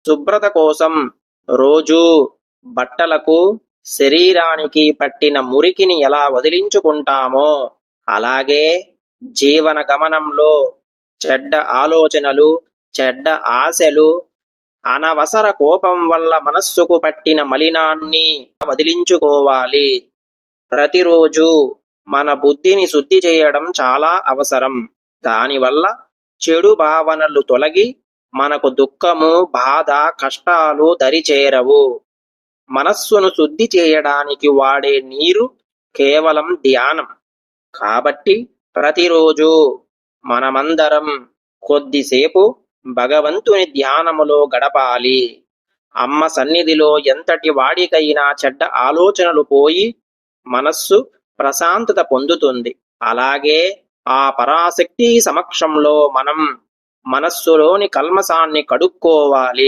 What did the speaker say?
శుభ్రత కోసం రోజూ బట్టలకు, శరీరానికి పట్టిన మురికిని ఎలా వదిలించుకుంటామో, అలాగే జీవన గమనంలో చెడ్డ ఆలోచనలు, చెడ్డ ఆశలు, అనవసర కోపం వల్ల మనస్సుకు పట్టిన మలినాన్ని వదిలించుకోవాలి. ప్రతిరోజు మన బుద్ధిని శుద్ధి చేయడం చాలా అవసరం. దానివల్ల చెడు భావనలు తొలగి మనకు దుఃఖము, బాధ, కష్టాలు దరిచేరవు. మనస్సును శుద్ధి చేయడానికి వాడే నీరు కేవలం ధ్యానం. కాబట్టి ప్రతిరోజు మనమందరం కొద్దిసేపు భగవంతుని ధ్యానములో గడపాలి. అమ్మ సన్నిధిలో ఎంతటి వాడికైనా చెడ్డ ఆలోచనలు పోయి మనస్సు ప్రశాంతత పొందుతుంది. అలాగే ఆ పరాశక్తి సమక్షంలో మనం మనస్సులోని కల్మషాన్ని కడుక్కోవాలి.